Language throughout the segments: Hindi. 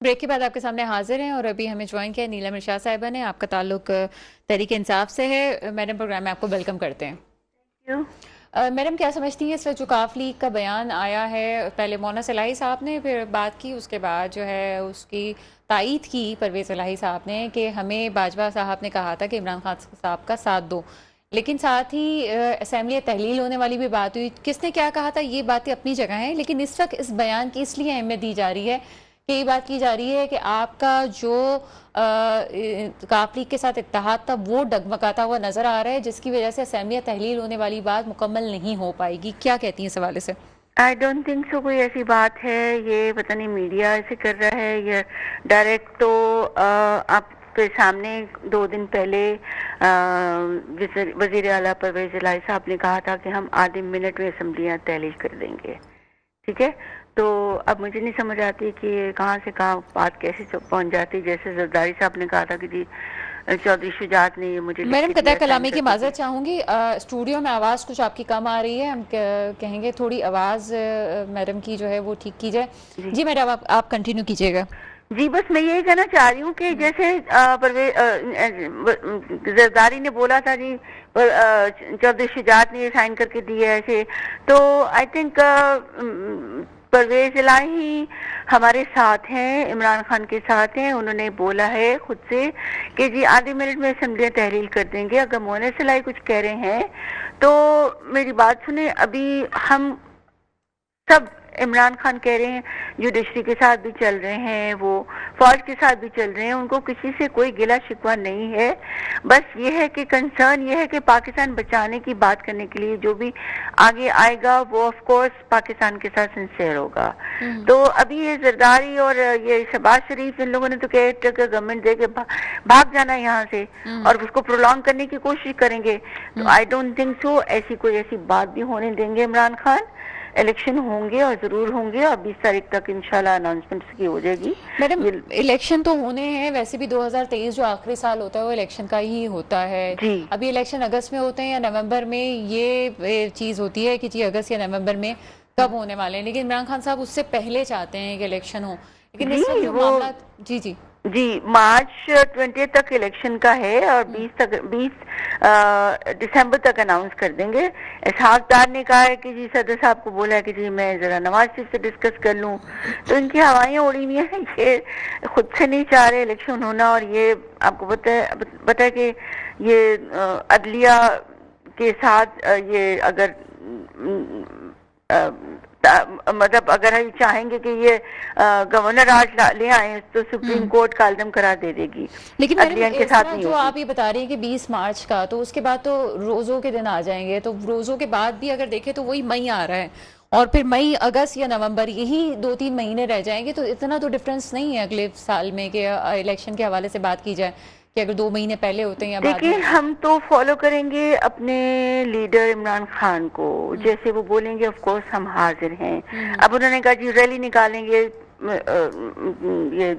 ब्रेक के बाद आपके सामने हाजिर हैं और अभी हमें ज्वाइन किया नीलम इरशाद साहिबा ने। आपका ताल्लुक तहरीक इंसाफ से है। मैडम, प्रोग्राम में आपको वेलकम करते हैं। क्यों? मैडम, क्या समझती हैं इस वक्त जो काफ लीग का बयान आया है, पहले मोना सलाही साहब ने फिर बात की, उसके बाद जो है उसकी तायीद की परवेज़ इलाही साहब ने कि हमें बाजवा साहब ने कहा था कि इमरान खान साहब का साथ दो, लेकिन साथ ही असेंबली तहलील होने वाली भी बात हुई। किसने क्या कहा था ये बातें अपनी जगह हैं, लेकिन इस वक्त इस बयान की इसलिए अहमियत दी जा रही है कि ये बात की जा रही है कि आपका जो काफ लीग के साथ इत्तेहाद था वो डगमगाता हुआ नजर आ रहा है, जिसकी वजह से असेंबली तहलील होने वाली बात मुकम्मल नहीं हो पाएगी। क्या कहती हैं इस हवाले से? आई डोंट थिंक सो कोई ऐसी बात है। ये पता नहीं मीडिया ऐसे कर रहा है या डायरेक्ट। तो आपके सामने 2 दिन पहले वजीर आला परवेज इलाही साहब ने कहा था कि हम आधे मिनट में असेंबलियां तहलील कर देंगे। ठीक है, तो अब मुझे नहीं समझ आती कि कहाँ से कहाँ बात कैसे पहुंच जाती। जैसे जरदारी साहब ने कहा था कि जी चौधरी शुजात ने ये मुझे मैडम, लिख के कतई दिया साइन कलामी की करके। माजरत चाहूंगी। स्टूडियो में आवाज़ कुछ आपकी कम आ रही है, हम कहेंगे थोड़ी आवाज़ मैडम की जो है वो ठीक की जाए। जी जी मैडम, आप कंटिन्यू कीजिएगा। जी, बस मैं यही कहना चाह रही हूँ कि जैसे जरदारी ने बोला था जी, चौधरी शुजात ने ये साइन करके दिए ऐसे। तो आई थिंक परवेज इलाही हमारे साथ हैं, इमरान खान के साथ हैं। उन्होंने बोला है खुद से कि जी आधे मिनट में असेंबलियां तहलील कर देंगे। अगर मोहन इलाही कुछ कह रहे हैं तो मेरी बात सुने। अभी हम सब इमरान खान कह रहे हैं, जुडिशरी के साथ भी चल रहे हैं, वो फौज के साथ भी चल रहे हैं, उनको किसी से कोई गिला शिकवा नहीं है। बस ये है कि कंसर्न ये है कि पाकिस्तान बचाने की बात करने के लिए जो भी आगे आएगा वो ऑफ कोर्स पाकिस्तान के साथ सिंसियर होगा। तो अभी ये जरदारी और ये शहबाज शरीफ, इन लोगों ने तो कह गवर्नमेंट दे के भाग जाना यहाँ से और उसको प्रोलॉन्ग करने की कोशिश करेंगे। तो आई डोंट थिंक सो ऐसी बात भी होने देंगे इमरान खान। इलेक्शन होंगे और जरूर होंगे और 20 तारीख तक इंशाल्लाह अनाउंसमेंट की हो जाएगी। मैडम, इलेक्शन तो होने हैं, वैसे भी 2023 जो आखिरी साल होता है वो इलेक्शन का ही होता है। जी अभी इलेक्शन अगस्त में होते हैं या नवंबर में, ये चीज़ होती है कि जी अगस्त या नवंबर में कब होने वाले हैं, लेकिन इमरान खान साहब उससे पहले चाहते हैं कि इलेक्शन हो। लेकिन इस वक्त जी जो वो मामला, जी जी जी मार्च 20 तक इलेक्शन का है और 20 दिसंबर तक अनाउंस कर देंगे। इसहाक डार ने कहा है कि जी सदर साहब को बोला है कि जी मैं जरा नवाज शरीफ से डिस्कस कर लूं। तो इनकी हवाइयां उड़ी हुई हैं, ये खुद से नहीं चाह रहे इलेक्शन होना। और ये आपको पता है कि ये अदलिया के साथ ये अगर मतलब अगर हम चाहेंगे कि ये गवर्नर आज ले आए तो सुप्रीम कोर्ट का अल्दम करार दे देगी। लेकिन मैडम, के इस साथ तरह नहीं जो होगी। आप ये बता रही हैं कि 20 मार्च का, तो उसके बाद तो रोज़ों के दिन आ जाएंगे, तो रोज़ों के बाद भी अगर देखें तो वही मई आ रहा है और फिर मई, अगस्त या नवंबर, यही 2-3 महीने रह जाएंगे। तो इतना तो डिफरेंस नहीं है अगले साल में कि इलेक्शन के हवाले से बात की जाए कि अगर 2 महीने पहले होते हैं या बाद में देखिए, होते हैं। हम तो फॉलो करेंगे अपने लीडर इमरान खान को। जैसे वो बोलेंगे ऑफ कोर्स हम हाजिर हैं। अब उन्होंने कहा जी रैली निकालेंगे। ये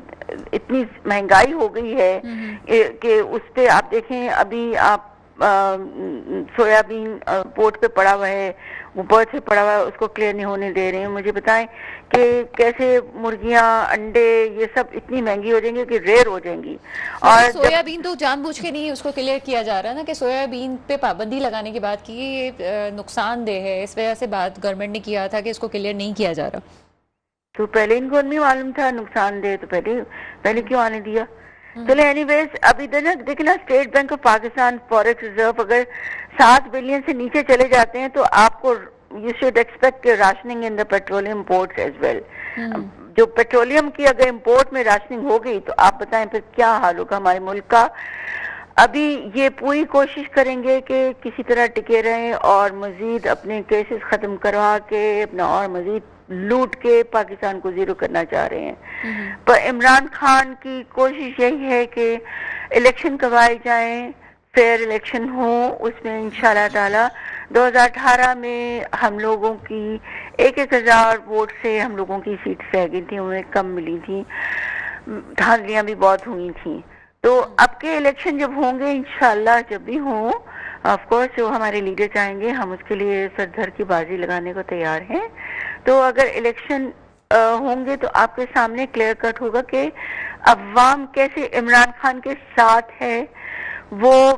इतनी महंगाई हो गई है कि उस पे आप देखें, अभी आप सोयाबीन पोर्ट पे पड़ा हुआ है, वो बर्थ पे पड़ा हुआ है, उसको क्लियर नहीं होने दे रहे हैं। मुझे बताएं कि कैसे मुर्गियां, अंडे, ये सब इतनी महंगी हो जाएंगी कि रेयर हो जाएंगी। और सोयाबीन तो जानबूझ के नहीं उसको क्लियर किया जा रहा है ना, कि सोयाबीन पे पाबंदी लगाने की बात की, ये नुकसानदेह है, इस वजह से बात गवर्नमेंट ने किया था कि इसको क्लियर नहीं किया जा रहा। तो पहले इनको नहीं मालूम था नुकसानदेह, तो पहले क्यों आने दिया? चलो एनीवेज, अभी देखिए ना, state bank of Pakistan forex reserve अगर 7 बिलियन से नीचे चले जाते हैं तो आपको you should expect rationing in the petroleum ports as well. जो पेट्रोलियम की अगर इंपोर्ट में राशनिंग हो गई तो आप बताएं फिर क्या हाल होगा हमारे मुल्क का। अभी ये पूरी कोशिश करेंगे कि किसी तरह टिके रहें और मजीद अपने केसेस खत्म करवा के अपना और मजीद लूट के पाकिस्तान को जीरो करना चाह रहे हैं। पर इमरान खान की कोशिश यही है कि इलेक्शन करवाए जाएं, फेयर इलेक्शन हो, उसमें इंशाल्लाह ताला 2018 में हम लोगों की 1,000 वोट से हम लोगों की सीट रह गई थी, उन्हें कम मिली थी, धांधलियां भी बहुत हुई थी। तो अब के इलेक्शन जब होंगे इंशाल्लाह, जब भी हों, ऑफ कोर्स जो हमारे लीडर चाहेंगे हम उसके लिए सर धर की बाजी लगाने को तैयार हैं। तो अगर इलेक्शन होंगे तो आपके सामने क्लियर कट होगा कि अवाम कैसे इमरान खान के साथ है। वो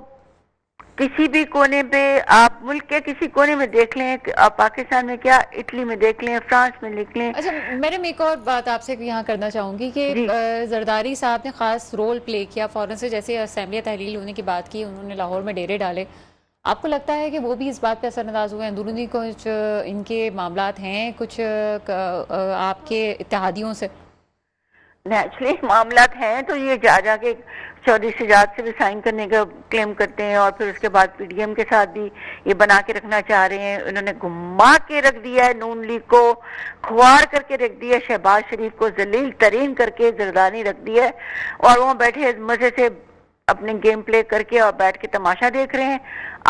किसी भी कोने पे, आप मुल्क के किसी कोने में देख लें, आप पाकिस्तान में क्या, इटली में देख लें, फ्रांस में देख लें। अच्छा, मैडम एक और बात आपसे यहाँ करना चाहूँगी कि जी जरदारी साहब ने ख़ास रोल प्ले किया फ़ौरन से, जैसे असेंबली तहलील होने की बात की, उन्होंने लाहौर में डेरे डाले। आपको लगता है कि वो भी इस बात पे असरअंदाज हुए? अंदरूनी कुछ इनके मामलात हैं कुछ आपके इत्तेहादियों से? नेचुरली मामलात हैं तो ये जा जाके चौधरी शुजात से भी साइन करने का क्लेम करते हैं, और फिर उसके बाद पीडीएम के साथ भी ये बना के रखना चाह रहे हैं। उन्होंने घुमा के रख दिया है नून लीग को, खुआर करके रख दिया, शहबाज शरीफ को जलील तरीन करके जरदारी रख दिया है, और वो बैठे मजे से अपने गेम प्ले करके और बैठ के तमाशा देख रहे हैं।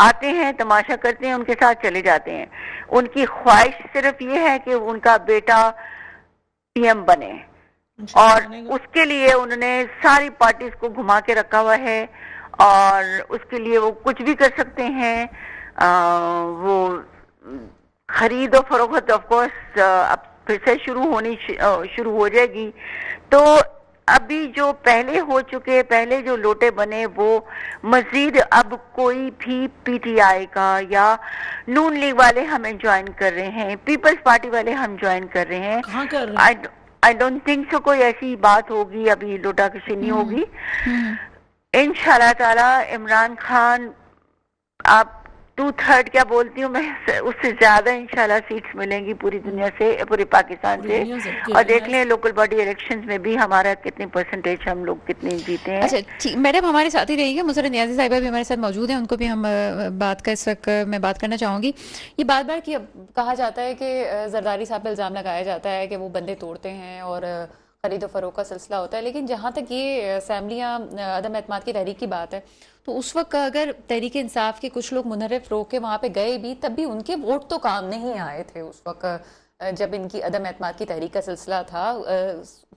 आते हैं, तमाशा करते हैं, उनके साथ चले जाते हैं। उनकी ख्वाहिश सिर्फ ये है कि उनका बेटा पीएम बने, और उसके लिए उन्होंने सारी पार्टीज को घुमा के रखा हुआ है, और उसके लिए वो कुछ भी कर सकते हैं। वो खरीद और फरोख्त ऑफ कोर्स अब फिर से शुरू हो जाएगी। तो अभी जो पहले हो चुके, पहले जो लोटे बने, वो मजीद अब कोई भी पीटीआई का या नून लीग वाले हमें ज्वाइन कर रहे हैं, पीपल्स पार्टी वाले हम ज्वाइन कर रहे हैं। कहाँ कर रहे हैं? आई डोंट थिंक सो कोई ऐसी बात होगी, अभी लोटा कशी नहीं होगी। इंशाल्लाह ताला इमरान खान, आप 2/3 क्या बोलती हूँ मैं, उससे ज्यादा इंशाल्लाह सीट्स मिलेंगी पूरी दुनिया से, पूरे पाकिस्तान से। और देख लें लोकल बॉडी इलेक्शंस में भी हमारा कितनी परसेंटेज, हम लोग कितने जीते हैं। अच्छा ठीक, मैडम हमारे साथ ही रहिएगा, मुसर्रत नियाज़ी साहिबा भी हमारे साथ मौजूद हैं, उनको भी हम बात का इस वक्त मैं बात करना चाहूँगी। ये बार बार कहा जाता है कि जरदारी साहब पर इल्ज़ाम लगाया जाता है कि वो बंदे तोड़ते हैं और खरीद फरोख का सिलसिला होता है, लेकिन जहाँ तक ये असेंबलियाँ अदम एतमाद की तहरीक की बात है, तो उस वक्त अगर तहरीक इंसाफ के कुछ लोग मुनर्रिफ रोक के वहाँ पे गए भी, तब भी उनके वोट तो काम नहीं आए थे उस वक्त जब इनकी अदम एतमाद की तहरीक का सिलसिला था।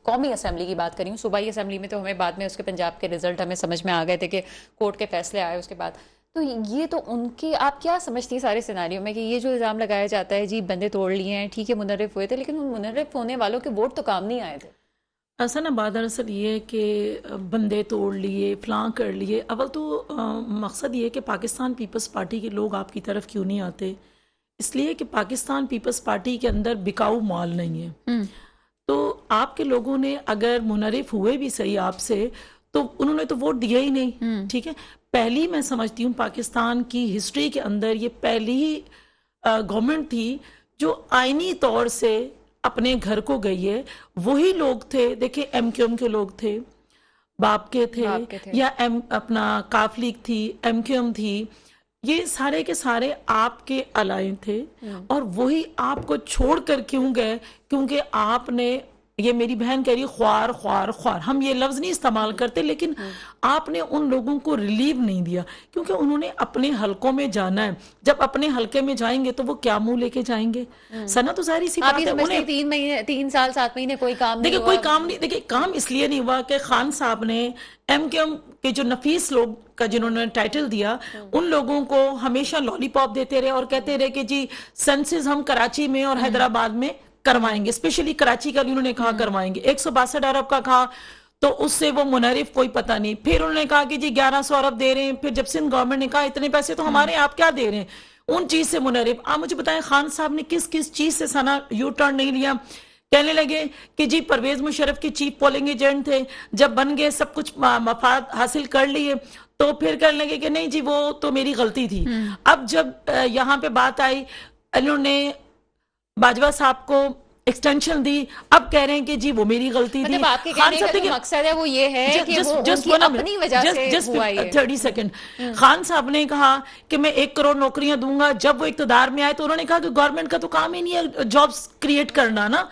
कौमी असेंबली की बात करी हूँ, सूबाई असेंबली में तो हमें बाद में उसके पंजाब के रिजल्ट हमें समझ में आ गए थे कि कोर्ट के फैसले आए उसके बाद। तो ये तो उनके, आप क्या समझती हैं सारे सिनारियों में कि ये जो इल्ज़ाम लगाया जाता है जी बंदे तोड़ लिए हैं, ठीक है मुनर्रिफ हुए थे, लेकिन उन मुनर्रिफ होने वालों के वोट तो काम नहीं आए थे। ऐसा ना बात दरअसल ये है कि बंदे तोड़ लिए, फलां कर लिए। अव्वल तो मकसद ये है कि पाकिस्तान पीपल्स पार्टी के लोग आपकी तरफ क्यों नहीं आते, इसलिए कि पाकिस्तान पीपल्स पार्टी के अंदर बिकाऊ माल नहीं है। तो आपके लोगों ने अगर मुनरिफ हुए भी सही आपसे, तो उन्होंने तो वोट दिया ही नहीं। ठीक है, पहली मैं समझती हूँ पाकिस्तान की हिस्ट्री के अंदर ये पहली ही गवर्नमेंट थी जो आईनी तौर से अपने घर को गई है। वही लोग थे, देखिए एमक्यूएम के लोग थे, बाप के थे, या अपना काफ लीग थी, एमक्यूएम थी, ये सारे के सारे आपके अलाइन थे, और वही आपको छोड़ कर क्यों गए? क्योंकि आपने, ये मेरी बहन कह रही है ख्वार ख्वार ख्वार, हम ये लफ्ज नहीं इस्तेमाल करते, लेकिन आपने उन लोगों को रिलीव नहीं दिया, क्योंकि उन्होंने अपने हलकों में जाना है। जब अपने हलके में जाएंगे तो वो क्या मुंह लेके जाएंगे? सना तो सारी सी बात है, उन्हें 3 साल 7 महीने कोई काम नहीं देखिए, हुआ। कोई काम नहीं, देखिए काम इसलिए नहीं हुआ कि खान साहब ने एमक्यूएम के जो नफीस लोग का जिन्होंने टाइटल दिया, उन लोगों को हमेशा लॉलीपॉप देते रहे और कहते रहे कि जी सेंसस हम कराची में और हैदराबाद में करवाएंगे, स्पेशली कराची का उन्होंने कहा करवाएंगे। 162 अरब का कहा, तो उससे वो मुनरिफ कोई पता नहीं। फिर उन्होंने कहा कि जी 1100 अरब दे रहे हैं। फिर जब सिंध गवर्नमेंट ने कहा इतने पैसे तो हमारे, आप क्या दे रहे हैं? उन चीज से मुनरिफ। आप मुझे बताएं खान साहब ने किस किस चीज से सना यू टर्न नहीं लिया? कहने लगे कि जी परवेज मुशर्रफ के चीफ पोलिंग एजेंट थे, जब बन गए सब कुछ मफाद हासिल कर लिए, तो फिर कहने लगे कि नहीं जी वो तो मेरी गलती थी। अब जब यहाँ पे बात आई, इन्होंने बाजवा साहब को एक्सटेंशन दी, अब कह रहे हैं कि जी वो मेरी गलती थी। मतलब आपके कहने का जो मकसद है वो ये है कि वो उनकी अपनी वजह से हुआ है। 30 सेकंड। खान साहब ने कहा कि मैं 1 करोड़ नौकरियां दूंगा। जब वो इक्तदार में आए तो उन्होंने कहा कि गवर्नमेंट का तो काम ही नहीं है जॉब्स क्रिएट करना ना।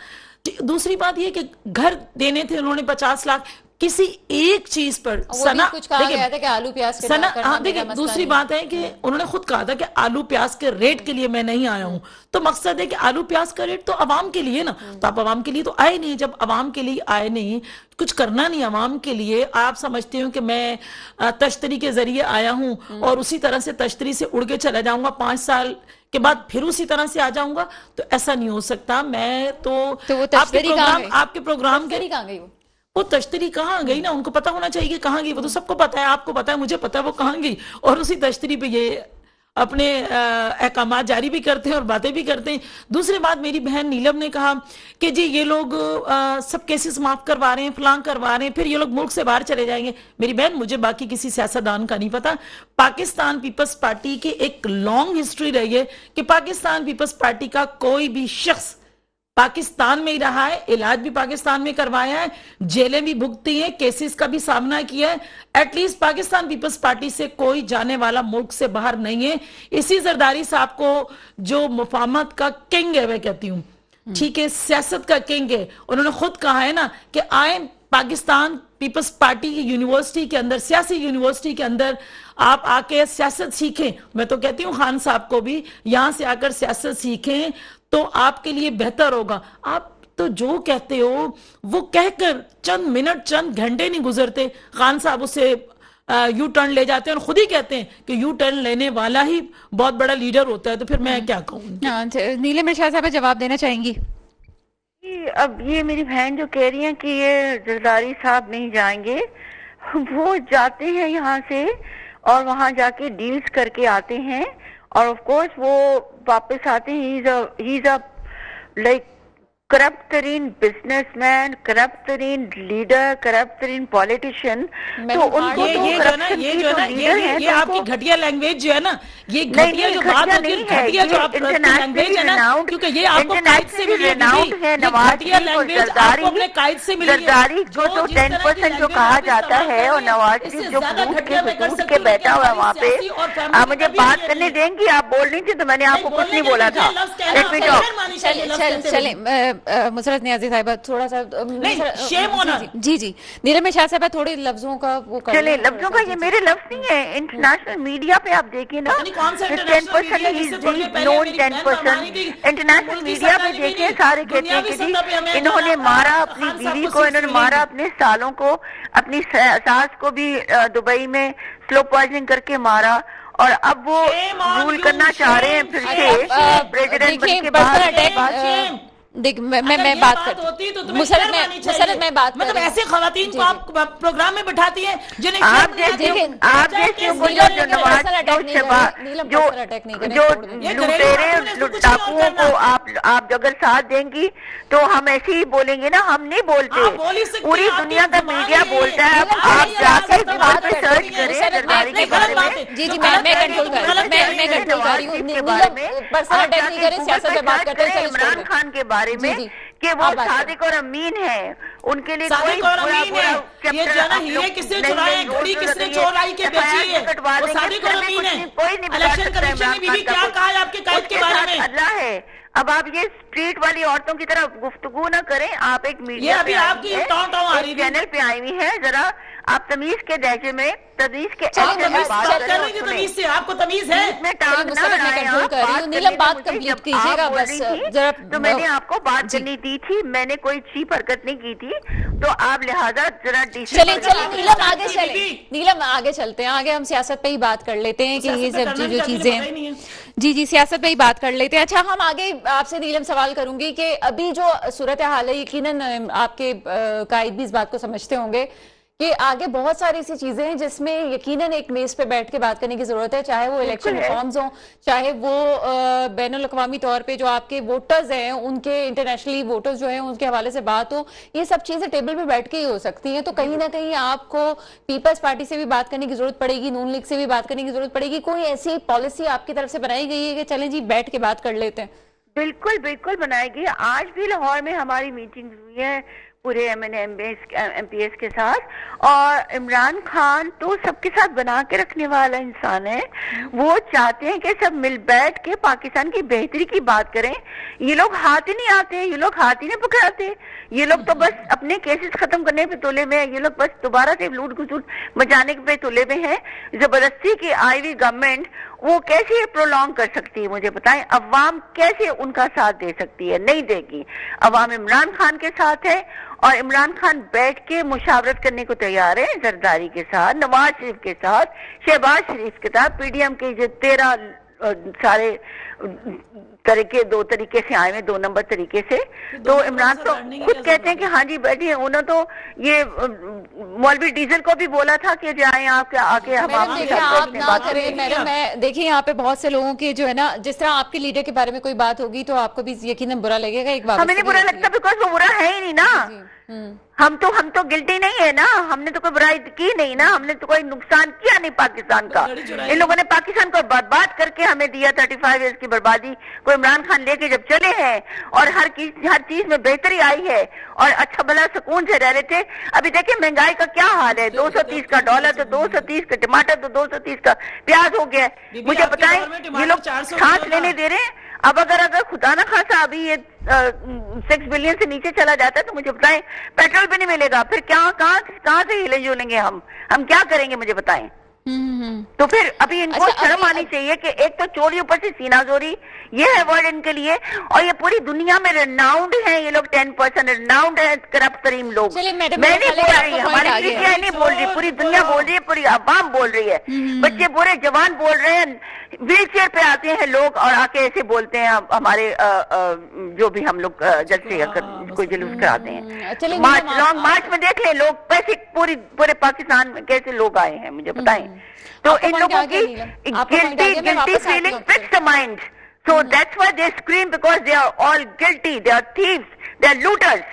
दूसरी बात ये कि घर देने थे उन्होंने 50 लाख, किसी एक चीज पर वो भी सना कुछ कहा देखिए, गया था कि आलू प्याज के सना दाम करना हाँ मेरा देखिए मसला दूसरी नहीं। बात है कि उन्होंने खुद कहा था कि आलू प्याज के रेट के लिए मैं नहीं आया हूं, तो मकसद है कि आलू प्याज का रेट तो अवाम के लिए ना, तो आप अवाम के लिए तो आए नहीं, जब अवाम के लिए आए नहीं, कुछ करना नहीं अवाम के लिए, आप समझते हो कि मैं तश्तरी के जरिए आया हूं और उसी तरह से तश्तरी से उड़ के चला जाऊंगा, 5 साल के बाद फिर उसी तरह से आ जाऊंगा, तो ऐसा नहीं हो सकता। मैं तो वो तश्तरी कहाँ गई? आपके प्रोग्राम के तश्तरी कहाँ गई वो तश्तरी कहाँ गई ना, उनको पता होना चाहिए कि कहाँ गई, वो तो सबको पता है, आपको पता है, मुझे पता है वो कहाँ गई, और उसी तश्तरी पे ये अपने अहकामात जारी भी करते हैं और बातें भी करते हैं। दूसरी बात, मेरी बहन नीलम ने कहा कि जी ये लोग सब केसेस माफ करवा रहे हैं, फलां करवा रहे हैं, फिर ये लोग मुल्क से बाहर चले जाएंगे। मेरी बहन, मुझे बाकी किसी सियासतदान का नहीं पता, पाकिस्तान पीपल्स पार्टी की एक लॉन्ग हिस्ट्री रही है कि पाकिस्तान पीपल्स पार्टी का कोई भी शख्स पाकिस्तान में ही रहा है, इलाज भी पाकिस्तान में करवाया है, जेलें भी भुगती हैं, केसेस का भी सामना किया है। एटलीस्ट पाकिस्तान पीपल्स पार्टी से कोई जाने वाला मुल्क से बाहर नहीं है। इसी जरदारी साहब को जो मुफाहमत का किंग है, मैं कहती हूँ, ठीक है, सियासत का किंग है, उन्होंने खुद कहा है ना कि आए पाकिस्तान पीपल्स पार्टी की यूनिवर्सिटी के अंदर, सियासी यूनिवर्सिटी के अंदर आप आके सियासत सीखें। मैं तो कहती हूँ खान साहब को भी यहां से आकर सियासत सीखें तो आपके लिए बेहतर होगा। आप तो जो कहते हो वो कहकर चंद मिनट, चंद घंटे नहीं गुजरते, खान साहब उसे यू टर्न ले जाते हैं और खुद ही कहते हैं कि यू टर्न लेने वाला ही बहुत बड़ा लीडर होता है, तो फिर मैं क्या कहूँ। नीलम इरशाद साहब जवाब देना चाहेंगी? अब ये मेरी बहन जो कह रही है कि ये जरदारी साहब नहीं जाएंगे, वो जाते हैं यहाँ से और वहां जाके डील्स करके आते हैं, और ऑफ कोर्स वो वापस आते हैं। He is a like corrupt तरीन बिजनेसमैन, करप्ट तरीन लीडर, करप्ट तरीन पॉलिटिशियन। तो उनको ये जो ना ये आपकी घटिया लैंग्वेज जो है ना, ये घटिया जो बात होती है, घटिया जो आपकी लैंग्वेज है ना, क्योंकि ये आपको कायद से मिली है, घटिया लैंग्वेज आपको अपने कायद से मिली है। जरदारी को तो 10% जो कहा जाता है, और नवाज शरीफ जो कूट के बैठा हुआ है वहाँ पे, आप मुझे बात करने देंगी? आप बोल रही थी तो मैंने आपको कुछ नहीं बोला था। चले मुसरत नियाज़ी साहिबा थोड़ा सा शेम होना। जी जी नीलम इरशाद साहिबा थोड़े लफ्जों का वो कर चले, लफ्जों का ये मेरे लफ्ज नहीं है, इंटरनेशनल मीडिया पे आप देखिए ना, 10% इंटरनेशनल मीडिया पे देखिए, सारे कहते हैं कि जी इन्होंने मारा अपनी बीवी को, इन्होंने मारा अपने सालों को, अपनी सास को भी दुबई में स्लो पॉइजनिंग करके मारा, और अब वो रूल करना चाह रहे हैं फिर से प्रेसिडेंट बन के बाद। देख मैं बात करती हूँ, मुसरत मैं बात मतलब ऐसे खवातीन को आप प्रोग्राम में बैठाती हैं जिन्हें आप जैसे जो लुटेरे डाकुओं को आप अगर साथ देंगी तो हम ऐसे ही बोलेंगे ना, हम नहीं बोलते, पूरी दुनिया का मीडिया बोलता है। आप जाके गूगल पे सर्च करें जरदारी के बारे में। जी जी मैं कंट्रोल कर रही हूँ, पर्सनल अटैक नहीं करें, सियासत पे बात करते हैं। इमरान खान के बारे में कि वो सादिक और अमीन है, उनके लिए कोई ये जो है ना, हीरे किसने चुराए हैं, घड़ी किसने चोराई के बेची है, वो सादिक और अमीन है। कोई नहीं इलेक्शन कमीशन ने भी क्या कहा है आपके कायद के बारे में? अल्लाह है। अब आप ये स्ट्रीट वाली औरतों की तरह गुफ्तगू ना करें, आप एक मीडिया अभी आपकी चैनल पे आई हुई है, जरा आप तमीज के दर्जे में, तमीज के तमीज से आपको तमीज है? नीलम बात कंप्लीट कीजिएगा बस जरा। तो मैंने आपको बात करनी दी थी, मैंने कोई चीप हरकत नहीं की थी, तो आप लिहाजा जरा चलिए नीलम आगे चलते हैं, आगे हम सियासत पे ही बात कर लेते हैं कि ये सब जो चीजें हैं। जी सियासत पे ही बात कर लेते हैं। अच्छा, हम आगे आपसे नीलम सवाल करूंगी कि अभी जो सूरत हाल है, यकीनन आपके कायद भी इस बात को समझते होंगे कि आगे बहुत सारी ऐसी चीजें हैं जिसमें यकीनन एक मेज पे बैठ के बात करने की जरूरत है, चाहे वो इलेक्शन रिफॉर्म्स हो, चाहे वो बैनुल अक़वामी तौर पे जो आपके वोटर्स हैं, उनके इंटरनेशनली वोटर्स जो हैं उनके हवाले से बात हो। ये सब चीजें टेबल पे बैठ के ही हो सकती हैं। तो कहीं ना कहीं आपको पीपल्स पार्टी से भी बात करने की जरूरत पड़ेगी, नून लीग से भी बात करने की जरूरत पड़ेगी। कोई ऐसी पॉलिसी आपकी तरफ से बनाई गई है कि चलें जी बैठ के बात कर लेते हैं? बिल्कुल बनाएगी। आज भी लाहौर में हमारी मीटिंग हुई है, पूरे MPs के साथ। और इमरान खान तो सबके साथ बना के रखने वाला इंसान है। वो चाहते हैं कि सब मिल बैठ के पाकिस्तान की बेहतरी की बात करें। ये लोग हाथ ही नहीं आते, ये लोग हाथ ही नहीं पकड़ाते। ये लोग तो बस अपने केसेस खत्म करने पे तुले में है। ये लोग बस दोबारा से लूट घसूट मचाने पे तुले में है। जबरदस्ती की आई हुई गवर्नमेंट वो कैसे प्रोलॉन्ग कर सकती है, मुझे बताएं। अवाम कैसे उनका साथ दे सकती है? नहीं देगी। अवाम इमरान खान के साथ है और इमरान खान बैठ के मुशावरत करने को तैयार है जरदारी के साथ, नवाज शरीफ के साथ, शहबाज शरीफ के साथ। PDM के जो 13 सारे तरीके, 2 तरीके से आए हैं, 2 नंबर तरीके से। तो इमरान तो खुद कहते हैं कि हाँ जी बैठिए। उन्होंने तो ये मौलवी डीजल को भी बोला था कि जाए आके हम मैडम देखिए, आप ना करें मैडम। मैं देखिए यहाँ पे बहुत से लोगों के जो है ना, जिस तरह आपके लीडर के बारे में कोई बात होगी तो आपको भी यकीनन बुरा लगेगा। एक बात हमें नहीं बुरा लगता, बिकॉज वो बुरा है ही नहीं ना। हम तो गिल्टी नहीं है ना। हमने तो कोई बुराई की नहीं ना। हमने तो कोई नुकसान किया नहीं पाकिस्तान का। इन लोगों ने पाकिस्तान को बर्बाद करके हमें दिया 35 ईयर्स की बर्बादी को। इमरान खान लेके जब चले हैं और हर चीज में बेहतरी आई है और अच्छा भला सुकून से रह रहे थे। अभी देखिए महंगाई का क्या हाल है। 230 का डॉलर तो 230 का टमाटर तो 230 का प्याज हो गया। मुझे बताएं, ये लोग सांस लेने दे रहे हैं। अब अगर खुदा ना खासा अभी ये 6 बिलियन से नीचे चला जाता है तो मुझे बताएं पेट्रोल भी नहीं मिलेगा। फिर कहाँ से हिले जुलेंगे हम क्या करेंगे, मुझे बताएं। तो फिर अभी इनको शर्म आनी चाहिए कि एक तो चोरी, ऊपर से सीनाजोरी, ये है वर्ड इनके लिए। और ये पूरी दुनिया में रिनाउंड है। ये लोग 10% रिनाउंड है, करप्ट तरीन लोग। मैं नहीं बोल रही, हमारी मीडिया नहीं बोल रही, पूरी दुनिया बोल रही है, पूरी आवाम बोल रही है। बच्चे बुरे जवान बोल रहे हैं। व्हील चेयर पे आते हैं लोग और आके ऐसे बोलते हैं हमारे जो भी हम लोग जलसे कोई जुलूस कराते हैं। लॉन्ग मार्च में देख ले लोग पैसे पूरे पाकिस्तान में कैसे लोग आए हैं, मुझे बताएं। तो इन लोगों की guilty feeling fix the mind, so that's why they scream, because they are all guilty, they are thieves, they are looters।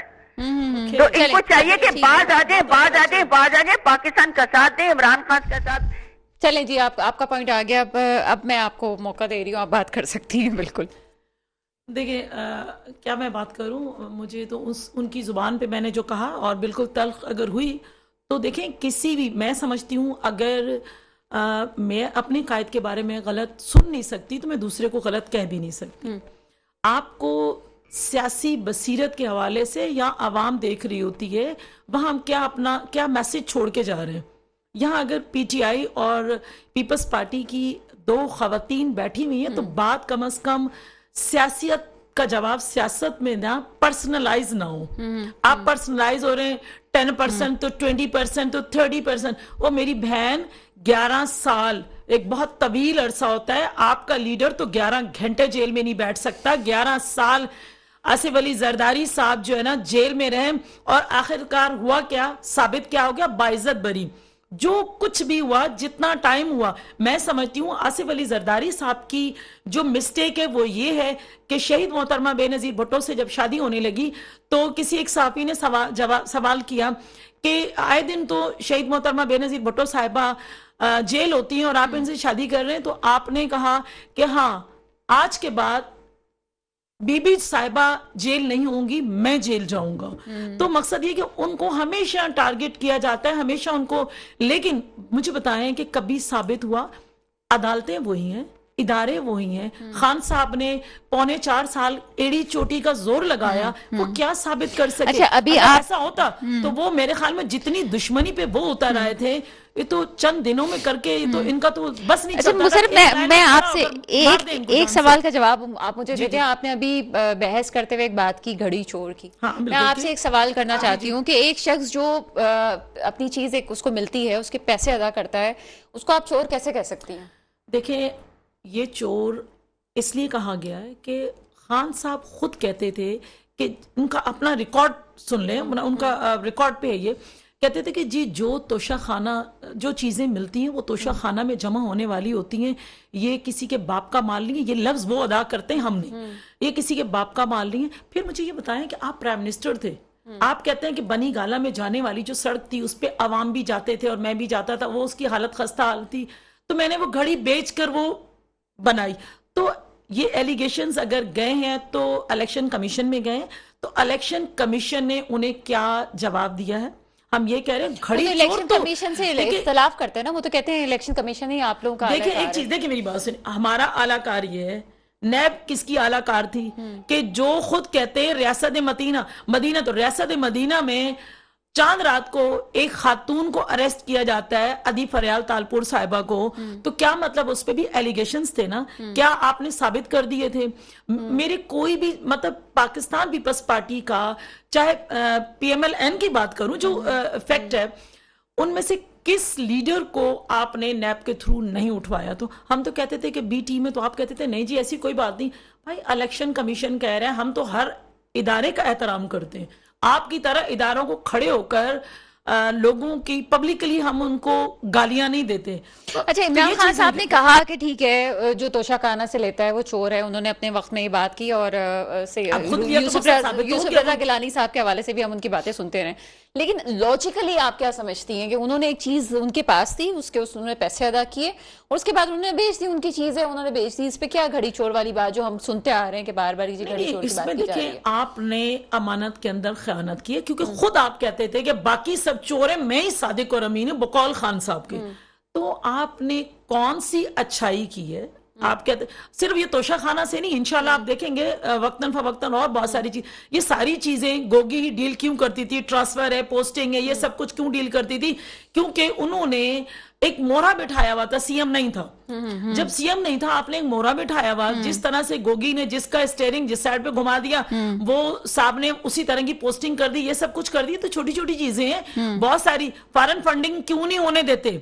तो इनको चाहिए कि बाज आ जाए, पाकिस्तान का साथ दें, इमरान खान का साथ। चलें जी, आपका पॉइंट आ गया। अब मैं आपको मौका दे रही हूँ, आप बात कर सकती हैं। बिल्कुल देखिए, क्या मैं बात करूं, मुझे तो उनकी ज़ुबान पे मैंने जो कहा और बिल्कुल तल्ख अगर हुई तो देखें, किसी भी, मैं समझती हूँ अगर मैं अपने कायद के बारे में गलत सुन नहीं सकती तो मैं दूसरे को गलत कह भी नहीं सकती। आपको सियासी बसीरत के हवाले से या आवाम देख रही होती है वहाँ हम क्या मैसेज छोड़ के जा रहे हैं। यहाँ अगर PTI और पीपल्स पार्टी की 2 खवातीन बैठी हुई हैं तो बात कम से कम सियासियत का जवाब सियासत में ना पर्सनलाइज ना हो। आप पर्सनलाइज हो रहे हैं 10% तो 20% तो 30%। वो मेरी बहन 11 साल एक बहुत तवील अरसा होता है। आपका लीडर तो 11 घंटे जेल में नहीं बैठ सकता। 11 साल आसिफ अली जरदारी साहब जो है ना जेल में रहे और आखिरकार हुआ क्या, साबित क्या हो गया, बाइज्जत बरी। जो कुछ भी हुआ, जितना टाइम हुआ, मैं समझती हूँ आसिफ अली जरदारी साहब की जो मिस्टेक है वो ये है कि शहीद मोहतरमा बेनजीर भुट्टो से जब शादी होने लगी तो किसी एक सहाफी ने सवाल किया कि आए दिन तो शहीद मोहतरमा बेनजीर भुट्टो साहिबा जेल होती हैं और आप इनसे शादी कर रहे हैं। तो आपने कहा कि हाँ, आज के बाद बीबी साहिबा जेल नहीं होंगी, मैं जेल जाऊंगा। तो मकसद ये कि उनको हमेशा टारगेट किया जाता है, हमेशा उनको। लेकिन मुझे बताएं कि कभी साबित हुआ? अदालतें वही हैं, इदारे वही हैं। खान साहब ने 3.25 साल एड़ी चोटी का जोर लगाया, वो क्या साबित कर सके? अच्छा, अभी अगर ऐसा होता तो वो मेरे ख्याल में जितनी दुश्मनी पे वो उतर आए थे, ये तो चंद दिनों में करके तो इनका तो बस नहीं चलता। मुसर्रफ, मैं आपसे एक सवाल का जवाब आप मुझे देते हैं। आपने अभी बहस करते हुए एक बात की घड़ी चोर की। मैं आपसे एक सवाल करना चाहती हूँ कि एक शख्स जो अपनी चीज एक उसको मिलती है, उसके पैसे अदा करता है, उसको आप चोर कैसे कह सकती हैं? देखिए, ये चोर इसलिए कहा गया है कि खान साहब खुद कहते थे कि उनका अपना रिकॉर्ड सुन लें, उनका रिकॉर्ड पे है, ये कहते थे कि जी जो तोशा खाना, जो चीज़ें मिलती हैं वो तोशा खाना में जमा होने वाली होती हैं, ये किसी के बाप का माल नहीं है। ये लफ्ज़ वो अदा करते हैं, हम नहीं, ये किसी के बाप का माल नहीं है। फिर मुझे ये बताएं कि आप प्राइम मिनिस्टर थे, आप कहते हैं कि बनी गाला में जाने वाली जो सड़क थी उस पर आवाम भी जाते थे और मैं भी जाता था, वो उसकी हालत खस्ता हाल थी, तो मैंने वो घड़ी बेच कर वो बनाई। तो ये एलिगेशंस अगर गए हैं तो इलेक्शन कमीशन में गए, तो इलेक्शन कमीशन ने उन्हें क्या जवाब दिया है? हम ये कह रहे हैं वो घड़ी तो चोर इलेक्शन तो कमीशन से देखिए, इख्तलाफ करते हैं ना, वो तो कहते हैं इलेक्शन कमीशन ही आप लोगों का देखिए आलाकार एक चीज, है। देखिए मेरी बात सुनिए, हमारा आलाकार ये है, नैब किसकी आलाकार थी कि जो खुद कहते हैं रियासत मदीना, मदीना तो रियासत मदीना में चांद रात को एक खातून को अरेस्ट किया जाता है, अदी फरियाल तालपुर साहिबा को, तो क्या मतलब उस पे भी एलिगेशंस थे ना, क्या आपने साबित कर दिए थे? मेरे कोई भी मतलब पाकिस्तान पीपल्स पार्टी का, चाहे पीएमएलएन की बात करूं जो फैक्ट है, उनमें से किस लीडर को आपने नैब के थ्रू नहीं उठवाया? तो हम तो कहते थे कि बी टीम में, तो आप कहते थे नहीं जी ऐसी कोई बात नहीं। भाई इलेक्शन कमीशन कह रहे हैं हम तो हर इदारे का एहतराम करते हैं, आपकी तरह इदारों को खड़े होकर लोगों की पब्लिकली हम उनको गालियां नहीं देते। अच्छा, इमरान खान साहब ने कहा कि ठीक है जो तोशाखाना से लेता है वो चोर है, उन्होंने अपने वक्त में ये बात की, और यूसुफ रजा गिलानी साहब के हवाले से भी हम उनकी बातें सुनते रहे। लेकिन लॉजिकली आप क्या समझती हैं कि उन्होंने एक चीज उनके पास थी, उन्होंने पैसे अदा किए और उसके बाद उन्होंने बेच दी, उनकी चीजें उन्होंने बेच दी, इस पे क्या घड़ी चोर वाली बात जो हम सुनते आ रहे हैं कि बार बार घड़ी चोर की बात की जा रही है? आपने अमानत के अंदर खयानत की है, क्योंकि खुद आप कहते थे कि बाकी सब चोर है, मैं ही सादिक और अमीन हूं, बकौल खान साहब के। तो आपने कौन सी अच्छाई की है? आप कहते सिर्फ ये तोशाखाना से नहीं, इंशाल्लाह आप देखेंगे वक्तन फवक्तन और बहुत सारी चीज, ये सारी चीजें गोगी ही डील क्यों करती थी? ट्रांसफर है, पोस्टिंग है, ये सब कुछ क्यों डील करती थी? क्योंकि उन्होंने एक मोहरा बिठाया हुआ था, सीएम नहीं था। जब सीएम नहीं था आपने एक मोहरा बिठाया हुआ, जिस तरह से गोगी ने जिसका स्टेयरिंग जिस साइड पे घुमा दिया वो साहब ने उसी तरह की पोस्टिंग कर दी, ये सब कुछ कर दी। तो छोटी छोटी चीजें हैं, बहुत सारी। फॉरेन फंडिंग क्यों नहीं होने देते?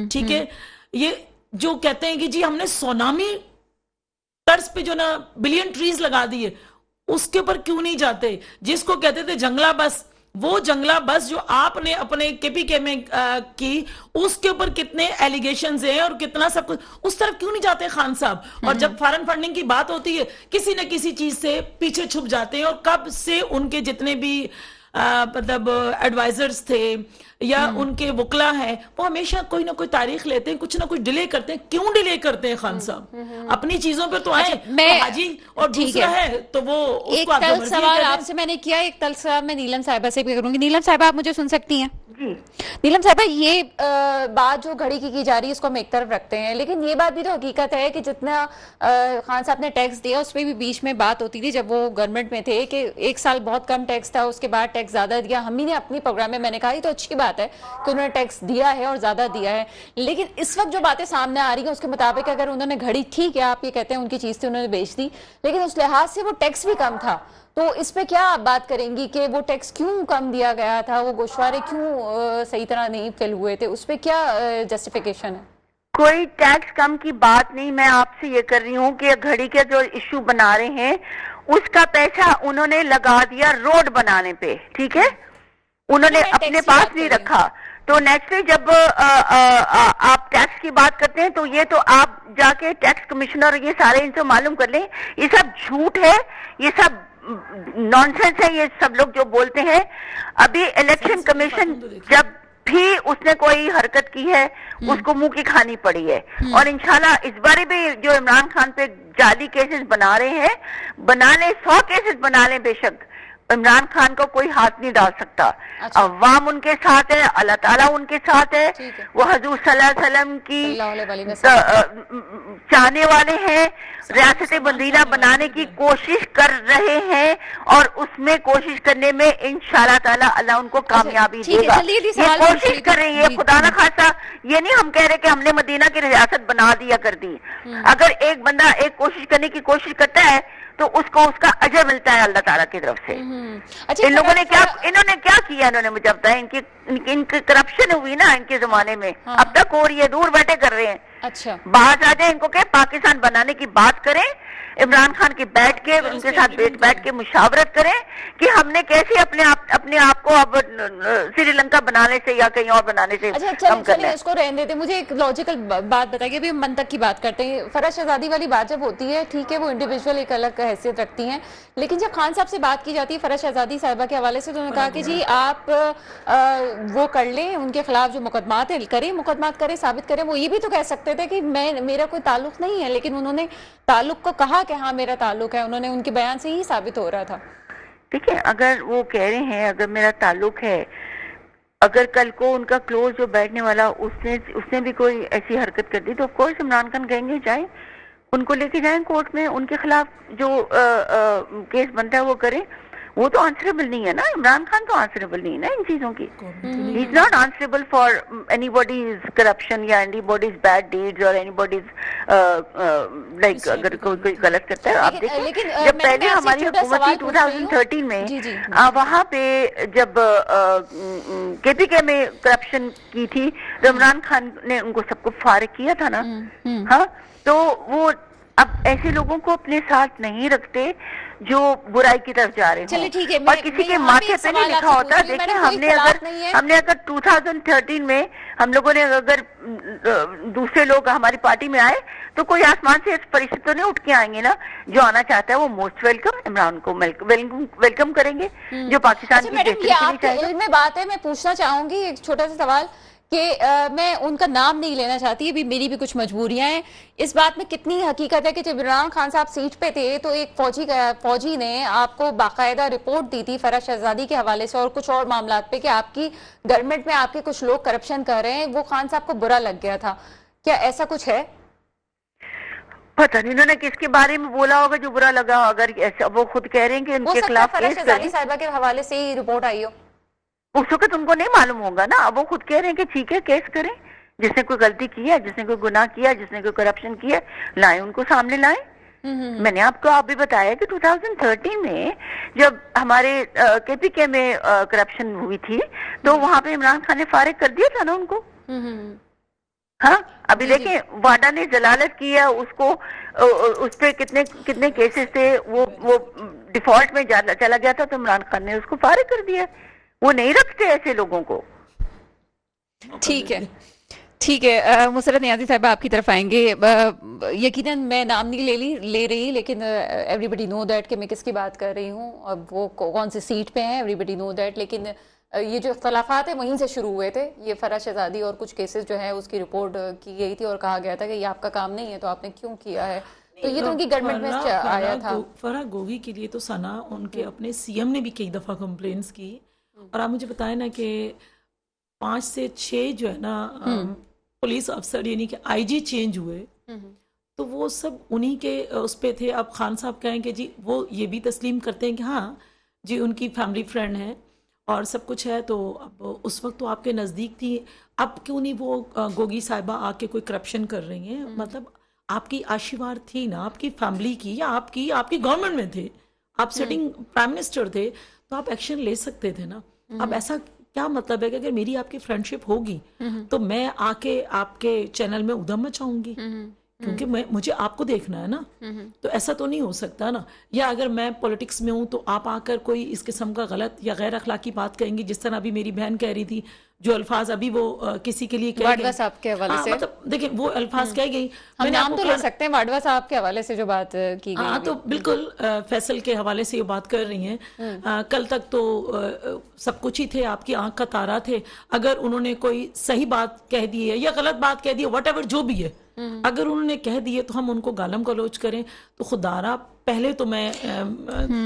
ठीक है, ये जो कहते हैं कि जी हमने सोनामी तर्ज पे जो ना बिलियन ट्रीज लगा दिए, उसके ऊपर क्यों नहीं जाते? जिसको कहते थे जंगला बस, वो जंगला बस जो आपने अपने केपीके में की, उसके ऊपर कितने एलिगेशंस हैं और कितना सब कुछ, उस तरफ क्यों नहीं जाते खान साहब? और जब फॉरेन फंडिंग की बात होती है किसी न किसी चीज से पीछे छुप जाते हैं, और कब से उनके जितने भी मतलब एडवाइजर्स थे या उनके वकला हैं, वो हमेशा कोई ना कोई तारीख लेते हैं, कुछ ना कुछ डिले करते हैं। क्यों डिले करते हैं खान साहब? अपनी चीजों पे तो आए। मैं तो हाजी और दूसरा है तो वो एक तल्ख सवाल आपसे मैंने किया, एक तल्ख सवाल मैं नीलम साहिबा से भी करूंगी। नीलम साहिबा आप मुझे सुन सकती हैं? जी नीलम साहिबा, ये बात जो घड़ी की जा रही है इसको हम एक तरफ रखते हैं, लेकिन ये बात भी तो हकीकत है कि जितना खान साहब ने टैक्स दिया उस पर भी बीच में बात होती थी जब वो गवर्नमेंट में थे कि एक साल बहुत कम टैक्स था, उसके बाद टैक्स ज्यादा दिया। हम ही ने अपनी प्रोग्राम में मैंने कहा ये तो अच्छी बात है कि उन्होंने टैक्स दिया है और ज्यादा दिया है, लेकिन इस वक्त जो बातें सामने आ रही है उसके मुताबिक अगर उन्होंने घड़ी, ठीक है आप ये कहते हैं उनकी चीज थी उन्होंने बेच दी, लेकिन उस लिहाज से वो टैक्स भी कम था, तो इस पे क्या आप बात करेंगी कि वो टैक्स क्यों कम दिया गया था, वो गोशवारे क्यों सही तरह नहीं फिल हुए थे, उस पे क्या जस्टिफिकेशन है? कोई टैक्स कम की बात नहीं, मैं आपसे ये कर रही हूँ कि घड़ी के जो इश्यू बना रहे हैं उसका पैसा उन्होंने लगा दिया रोड बनाने पे, ठीक है, उन्होंने अपने पास नहीं रखा। तो नेचुरली जब आप टैक्स की बात करते हैं तो ये तो आप जाके टैक्स कमिश्नर ये सारे इनसे मालूम कर लें, ये सब झूठ है, ये सब नॉनसेंस है, ये सब लोग जो बोलते हैं। अभी इलेक्शन कमीशन जब भी उसने कोई हरकत की है उसको मुंह की खानी पड़ी है, और इंशाल्लाह इस बार भी जो इमरान खान पे जाली केसेस बना रहे हैं, बना ले 100 केसेस बना ले, बेशक इमरान खान को कोई हाथ नहीं डाल सकता। अच्छा। अवाम उनके साथ है, अल्लाह ताला उनके साथ है, वो हजूर सल्लल्लाहु अलैहि वसल्लम की चाहने वाले हैं, रियासत मदीना बनाने की कोशिश कर रहे हैं, और उसमें कोशिश करने में इंशाल्लाह ताला अल्लाह उनको कामयाबी देगा। ये कोशिश कर रही है, खुदा ना खासा ये नहीं हम कह रहे कि हमने मदीना की रियासत बना दिया कर दी। अगर एक बंदा एक कोशिश करने की कोशिश करता है तो उसको उसका अजर मिलता है अल्लाह ताला की तरफ से। अच्छा, इन लोगों ने इन्होंने क्या किया, इन्होंने मुझे बताया, इनकी करप्शन हुई ना इनके जमाने में, अब तक हो रही है, दूर बैठे कर रहे हैं। अच्छा, बाहर आ जाए, इनको कहे पाकिस्तान बनाने की बात करें, इमरान खान की बैठ के उनके साथ बैठ के मुशावरत करें कि हमने कैसे अपने आप को अब श्रीलंका बनाने से या कहीं और बनाने से कम करना है। इसको रहने देते, मुझे एक लॉजिकल बात बताइए। अभी हम मंतक की बात करते हैं, फराज शहजादी वाली बात जब होती है, ठीक है वो इंडिविजुअल एक अलग हैसियत रखती हैं, लेकिन जब खान साहब से बात की जाती है फराज शहजादी साहिबा के हवाले से, तो उन्होंने कहा कि जी आप वो कर लें, उनके खिलाफ जो मुकदमात करें, साबित करें। वो ये भी तो कह सकते थे कि मेरा कोई ताल्लुक नहीं है, लेकिन उन्होंने ताल्लुक को कहा कि हाँ मेरा ताल्लुक है, उन्होंने उनके बयान से ही साबित हो रहा था। ठीक है, अगर वो कह रहे हैं अगर मेरा ताल्लुक है, अगर कल को उनका क्लोज जो बैठने वाला उसने भी कोई ऐसी हरकत कर दी तो ऑफ कोर्स इमरान खान कहेंगे जाए, उनको लेके जाएं कोर्ट में, उनके खिलाफ जो केस बनता है वो करें। वो तो आंसरेबल नहीं है ना, इमरान खान तो आंसरेबल नहीं है ना इन चीजों की। He is not answerable for anybody's corruption या एनीबॉडीज बैड डीड्स और एनीबॉडीज लाइक अगर कोई गलत करता है। आप देखिए जब पहले हमारी हुकूमत थी 2013 में, वहां पे जब केपीके में करप्शन की थी तो इमरान खान ने उनको सबको फारिग किया था ना। हाँ, तो वो अब ऐसे लोगों को अपने साथ नहीं रखते जो बुराई की तरफ जा रहे हो। चलिए ठीक है, और किसी के माथे पे नहीं लिखा होता। देखिए हमने अगर 2013 में हम लोगों ने अगर दूसरे लोग हमारी पार्टी में आए तो कोई आसमान से परिषद तो नहीं उठ के आएंगे ना। जो आना चाहता है वो मोस्ट वेलकम, इमरान को वेलकम करेंगे जो पाकिस्तान की बेहतरी के लिए चाहेगा। में बात है, मैं पूछना चाहूंगी एक छोटा सा सवाल कि मैं उनका नाम नहीं लेना चाहती, अभी मेरी भी कुछ मजबूरियां हैं। इस बात में कितनी हकीकत है कि जब इमरान खान साहब सीट पे थे तो एक फौजी ने आपको बाकायदा रिपोर्ट दी थी फराज शहजादी के हवाले से और कुछ और मामला पे कि आपकी गवर्नमेंट में आपके कुछ लोग करप्शन कर रहे हैं, वो खान साहब को बुरा लग गया था। क्या ऐसा कुछ है? पता नहीं उन्होंने किसके बारे में बोला होगा जो बुरा लगा। अगर ऐसा वो खुद कह रहे हैं कि उनके खिलाफ फराज शहजादी साहिबा के हवाले से ही रिपोर्ट आई हो, उस वक्त उनको नहीं मालूम होगा ना। अब वो खुद कह रहे हैं कि ठीक है केस करें, जिसने कोई गलती की है, जिसने कोई गुनाह किया, जिसने कोई करप्शन किया, लाए उनको सामने लाए। मैंने आपको आप भी बताया कि 2013 में जब हमारे केपीके में करप्शन हुई थी तो वहां पे इमरान खान ने फारिग कर दिया था ना उनको। हाँ, अभी देखें वाडा ने जलालत किया उसको, उस पे कितने केसेस थे, वो डिफॉल्ट में चला गया था तो इमरान खान ने उसको फारिग कर दिया। वो नहीं रखते ऐसे लोगों को। ठीक है, ठीक है। मुसरत नियाज़ी साहिबा आपकी तरफ आएंगे। यकीनन मैं नाम नहीं ले रही, लेकिन एवरीबडी नो दैट कि मैं किसकी बात कर रही हूँ, अब वो कौन सी सीट पे हैं, एवरीबडी नो दैट। लेकिन ये जो इख्तलाफात है वहीं से शुरू हुए थे। ये फराज शहजादी और कुछ केसेस जो है उसकी रिपोर्ट की गई थी और कहा गया था कि ये आपका काम नहीं है तो आपने क्यों किया है। तो ये तो उनकी गवर्नमेंट में आया था। फराह गोगी के लिए तो सना उनके अपने सीएम ने भी कई दफ़ा कंप्लेंट्स की। और आप मुझे बताएं ना कि 5 से 6 जो है ना पुलिस अफसर यानी कि आईजी चेंज हुए तो वो सब उन्हीं के उस पे थे। अब खान साहब कहें कि जी वो ये भी तस्लीम करते हैं कि हाँ जी उनकी फैमिली फ्रेंड है और सब कुछ है, तो अब उस वक्त तो आपके नज़दीक थी, अब क्यों नहीं वो गोगी साहिबा आके कोई करप्शन कर रही हैं? मतलब आपकी आशीर्वाद थी ना आपकी फैमिली की या आपकी गवर्नमेंट में थे, आप सिटिंग प्राइम मिनिस्टर थे, तो आप एक्शन ले सकते थे ना। अब ऐसा क्या मतलब है कि अगर मेरी आपकी फ्रेंडशिप होगी तो मैं आके आपके चैनल में उधम मचाऊंगी क्योंकि मुझे आपको देखना है ना। तो ऐसा तो नहीं हो सकता ना। या अगर मैं पॉलिटिक्स में हूं तो आप आकर कोई इस किस्म का गलत या गैर अखलाकी बात कहेंगी, जिस तरह अभी मेरी बहन कह रही थी जो अल्फाज अभी वो किसी के लिए कह वाडवा साहब के हवाले से, मतलब देखिए वो अल्फाज कह गई, हम नाम तो ले सकते हैं, वाडवा साहब के हवाले से जो बात की गई। तो बिल्कुल फैसल के हवाले से ये बात कर रही हैं। कल तक तो सब कुछ ही थे, आपकी आंख का तारा थे। अगर उन्होंने कोई सही बात कह दी है या गलत बात कह दी है, वट एवर जो भी है, अगर उन्होंने कह दी है तो हम उनको गालम गलोच करें तो खुदारा पहले तो मैं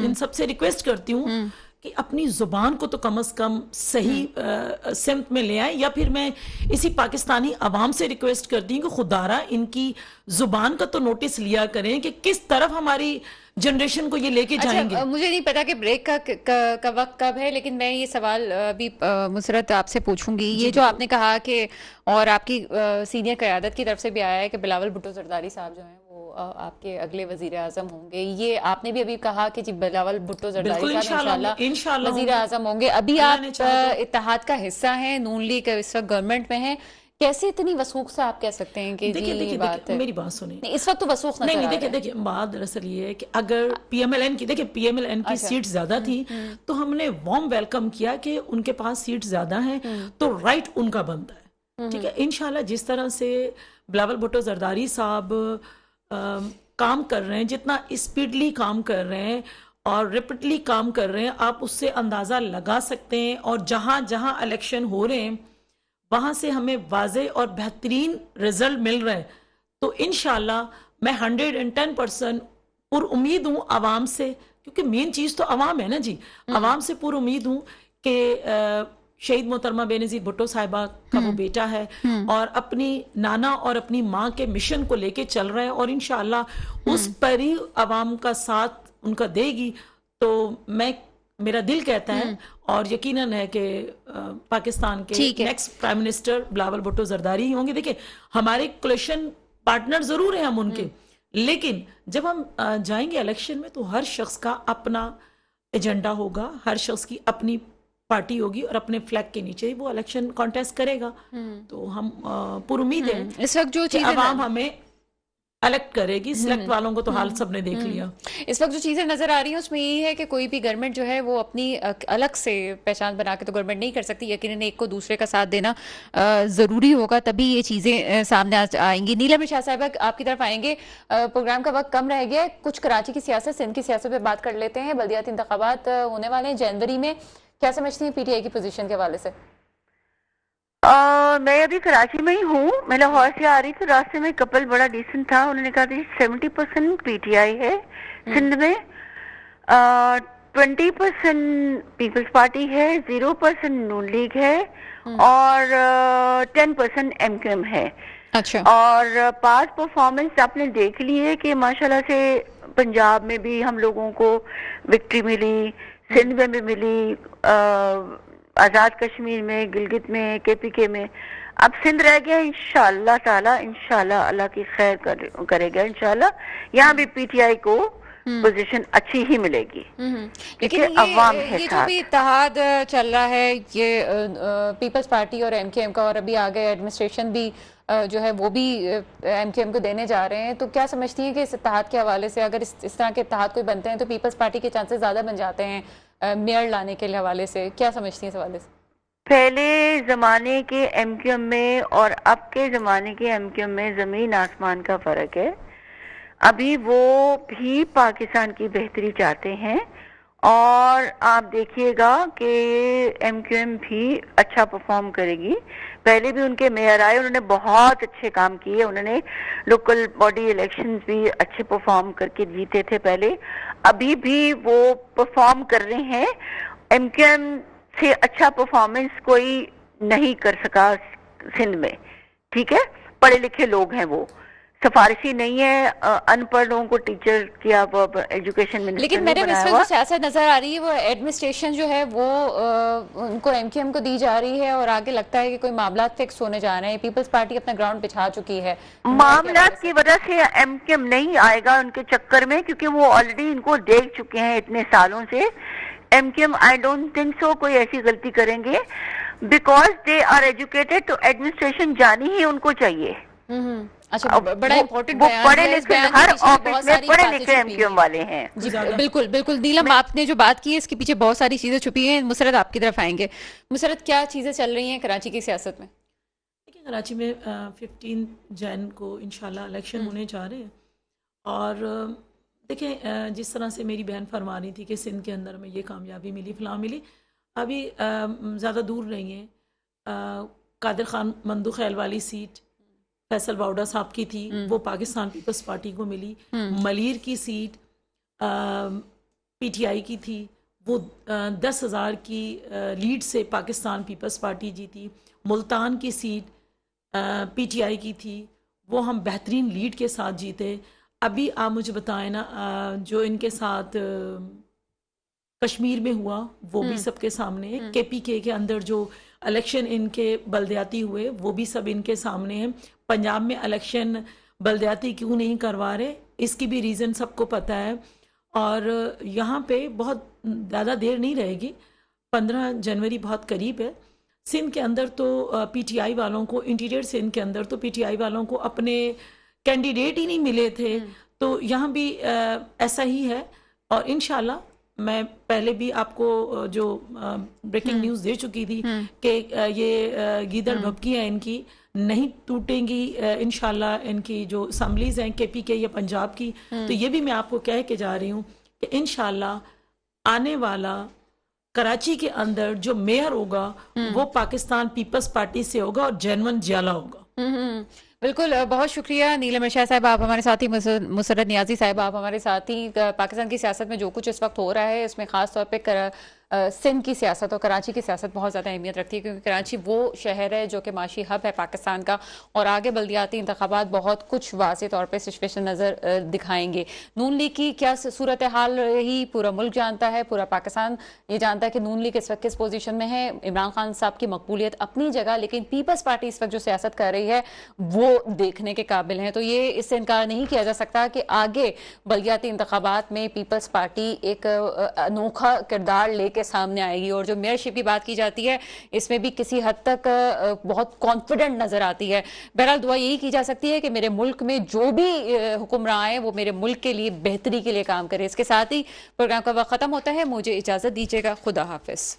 इन सबसे रिक्वेस्ट करती हूँ कि अपनी जुबान को तो कम से कम सही सिमत में ले आए। या फिर मैं इसी पाकिस्तानी अवाम से रिक्वेस्ट करती हूँ कि खुदारा इनकी जुबान का तो नोटिस लिया करें कि किस तरफ हमारी जनरेशन को ये लेके जाएंगे। मुझे नहीं पता कि ब्रेक का वक्त कब है, लेकिन मैं ये सवाल अभी मुसरत आपसे पूछूंगी। ये जो आपने कहा कि और आपकी सीनियर क़यादत की तरफ से भी आया है कि बिलावल भुट्टो जरदारी साहब जो हैं वो आपके अगले वजीर आजम होंगे। ये आपने भी अभी कहा कि जी बिलावल भुट्टो जरदारी साहब इंशाल्लाह वजीर आजम होंगे। अभी आप इत्तेहाद का हिस्सा हैं, नून लीग इस वक्त गवर्नमेंट में है, कैसे इतनी वसूख से आप कह सकते हैं कि देखिए बात है? मेरी बात सुनिए, इस वक्त तो वसूख नहीं देखिए बात दरअसल ये है कि अगर पीएमएलएन की सीट ज्यादा थी तो हमने वार्म वेलकम किया कि उनके पास सीट ज्यादा है तो राइट उनका बनता है। ठीक है, इंशाल्लाह जिस तरह से बिलावल भुट्टो जरदारी साहब काम कर रहे हैं, जितना स्पीडली काम कर रहे हैं और रिपीटली काम कर रहे हैं, आप उससे अंदाजा लगा सकते हैं। और जहां जहां इलेक्शन हो रहे हैं वहां से हमें वाज़े और बेहतरीन रिजल्ट मिल रहे हैं। तो इंशाल्लाह मैं 110% पुर उम्मीद हूँ आवाम से, क्योंकि मेन चीज तो अवाम है ना जी। अवाम से पूरी उम्मीद हूँ कि शहीद मोहतरमा बेनजीर भुट्टो साहिबा का वो बेटा है और अपनी नाना और अपनी माँ के मिशन को लेके चल रहा है, और इंशाअल्लाह उस पर ही अवाम का साथ उनका देगी। तो मेरा दिल कहता है और यकीनन है कि पाकिस्तान के ठीक है। Next prime minister Bilawal Bhutto Zardari ही होंगे। देखिए, हमारे कोलिशन पार्टनर जरूर हैं हम उनके, लेकिन जब हम जाएंगे इलेक्शन में तो हर शख्स का अपना एजेंडा होगा, हर शख्स की अपनी पार्टी होगी और अपने फ्लैग के नीचे ही वो इलेक्शन कॉन्टेस्ट करेगा। तो हम पूरी उम्मीद है इस वक्त जो कि चीजें अवाम हमें इलेक्ट करेगी। सिलेक्ट वालों को तो हाल सबने देख लिया। इस वक्त जो चीज़ें नज़र आ रही हैं उसमें यही है कि कोई भी गवर्नमेंट जो है वो अपनी अलग से पहचान बना के तो गवर्नमेंट नहीं कर सकती। यकीनन एक को दूसरे का साथ देना ज़रूरी होगा, तभी ये चीज़ें सामने आएंगी। नीलम शाह साहिबा आपकी तरफ आएंगे। प्रोग्राम का वक्त कम रह गया है, कुछ कराची की सियासत, सिंध की सियासत पर बात कर लेते हैं। बल्दियाती इंतखाबात होने वाले हैं जनवरी में, क्या समझती हैं पीटीआई की पोजीशन के हवाले से? मैं अभी कराची में ही हूँ। मैं लाहौर से आ रही थी, रास्ते में कपल बड़ा डिसेंट था, उन्होंने कहा था 70% पीटीआई है सिंध में, 20% पीपल्स पार्टी है, 0% नून लीग है और 10% एमक्यूएम है। अच्छा। और पास्ट परफॉर्मेंस आपने देख ली है कि माशाल्लाह से पंजाब में भी हम लोगों को विक्ट्री मिली, सिंध में भी मिली, आजाद कश्मीर में, गिलगित में, केपीके में। अब सिंध रह गया। इंशाअल्लाह ताला, इंशाअल्लाह अल्लाह की खैर करेगा। इंशाअल्लाह यहाँ भी पीटीआई को पोजीशन अच्छी ही मिलेगी, लेकिन ये जो भी इत्तेहाद चल रहा है, ये पीपल्स पार्टी और एमकेएम का, और अभी आगे एडमिनिस्ट्रेशन भी जो है वो भी एमकेएम को देने जा रहे हैं, तो क्या समझती हैं कि इस इत्तेहाद के हवाले से अगर इस तरह के इत्तेहाद कोई बनते हैं तो पीपल्स पार्टी के चांसेस ज्यादा बन जाते हैं मेयर लाने के हवाले से? क्या समझती हैं इस हवाले से? पहले जमाने के एमक्यूएम में और अब के जमाने के एमक्यूएम में जमीन आसमान का फर्क है। अभी वो भी पाकिस्तान की बेहतरी चाहते हैं और आप देखिएगा कि एमक्यूएम भी अच्छा परफॉर्म करेगी। पहले भी उनके मेयर आए, उन्होंने बहुत अच्छे काम किए, उन्होंने लोकल बॉडी इलेक्शंस भी अच्छे परफॉर्म करके जीते थे पहले, अभी भी वो परफॉर्म कर रहे हैं। एमक्यूएम से अच्छा परफॉर्मेंस कोई नहीं कर सका सिंध में, ठीक है। पढ़े लिखे लोग हैं, वो सिफारिशी नहीं है, अनपढ़ लोगों को टीचर किया एजुकेशन मिनिस्टर। लेकिन मेरे इसमें जो सियासत नजर आ रही है वो एडमिनिस्ट्रेशन जो है वो उनको एमकेएम को दी जा रही है और आगे लगता है कि कोई मामला फिक्स होने जा रहे हैं। पीपल्स पार्टी अपना ग्राउंड बिछा चुकी है मामला की वजह से। एमकेएम नहीं आएगा उनके चक्कर में, क्योंकि वो ऑलरेडी इनको देख चुके हैं इतने सालों से। एमकेएम आई डोंट थिंक सो कोई ऐसी गलती करेंगे, बिकॉज दे आर एजुकेटेड, तो एडमिनिस्ट्रेशन जानी ही उनको चाहिए। अच्छा, बड़ा इम्पोर्टेंट बयान पढ़े है। लिखे, हर ऑफिस में पढ़े लिखे एमक्यूएम वाले हैं। जी बिल्कुल बिल्कुल। नीलम, आपने जो बात की है इसके पीछे बहुत सारी चीजें छुपी हैं। मुसरत आपकी तरफ आएंगे। मुसरत, क्या चीजें चल रही हैं कराची की सियासत में? देखिए, कराची में 15 जैन को इंशाल्लाह इलेक्शन होने जा रहे हैं और देखें, जिस तरह से मेरी बहन फरमा रही थी कि सिंध के अंदर में ये कामयाबी मिली, फलां मिली, अभी ज़्यादा दूर नहीं है। कादिर खान मंदू खैल वाली सीट फैसल वाउडा साहब की थी, वो पाकिस्तान पीपल्स पार्टी को मिली। मलीर की सीट पीटीआई की थी, वो 10,000 की लीड से पाकिस्तान पीपल्स पार्टी जीती। मुल्तान की सीट पीटीआई की थी, वो हम बेहतरीन लीड के साथ जीते। अभी आप मुझे बताएं ना, जो इनके साथ कश्मीर में हुआ वो भी सबके सामने है। केपीके के अंदर जो इलेक्शन इनके बलदियाती हुए वो भी सब इनके सामने है। पंजाब में इलेक्शन बलदियाती क्यों नहीं करवा रहे, इसकी भी रीज़न सबको पता है। और यहाँ पे बहुत ज़्यादा देर नहीं रहेगी, 15 जनवरी बहुत करीब है। सिंध के अंदर तो पीटीआई वालों को, इंटीरियर सिंध के अंदर तो पीटीआई वालों को अपने कैंडिडेट ही नहीं मिले थे, तो यहाँ भी ऐसा ही है। और इंशाल्लाह मैं पहले भी आपको जो ब्रेकिंग न्यूज़ दे चुकी थी कि ये गीदड़ भपकी है इनकी नहीं टूटेंगी इंशाल्लाह। इनकी जो असम्बलीज हैं केपीके या पंजाब की, तो ये भी मैं आपको कह के जा रही हूँ कि इंशाल्लाह आने वाला कराची के अंदर जो मेयर होगा वो पाकिस्तान पीपल्स पार्टी से होगा और जेनवन जियाला होगा। बिल्कुल बहुत शुक्रिया नीलम इरशाद साहब, आप हमारे साथ ही मुसर्रत नियाजी साहब, आप हमारे साथ ही पाकिस्तान की सियासत में जो कुछ इस वक्त हो रहा है इसमें ख़ास तौर पे सिंध की सियासत और कराची की सियासत बहुत ज़्यादा अहमियत रखती है, क्योंकि कराची वो शहर है जो कि माशी हब है पाकिस्तान का, और आगे बल्दियाती इंतखाबात बहुत कुछ वाज़े तौर पर सिचुएशन नज़र दिखाएंगे। नून लीग की क्या सूरत हाल रही पूरा मुल्क जानता है, पूरा पाकिस्तान ये जानता है कि नून लीग इस वक्त किस पोजीशन में है। इमरान खान साहब की मकबूलियत अपनी जगह, लेकिन पीपल्स पार्टी इस वक्त जो सियासत कर रही है वो देखने के काबिल हैं। तो ये इससे इनकार नहीं किया जा सकता कि आगे बल्दियाती इंतखाबात में पीपल्स पार्टी एक अनोखा किरदार लेके सामने आएगी। और जो मेयरशिप की बात की जाती है इसमें भी किसी हद तक बहुत कॉन्फिडेंट नजर आती है। बहरहाल दुआ यही की जा सकती है कि मेरे मुल्क में जो भी हुक्मरान आए वो मेरे मुल्क के लिए बेहतरी के लिए काम करे। इसके साथ ही प्रोग्राम का वक्त खत्म होता है, मुझे इजाजत दीजिएगा। खुदा हाफिज।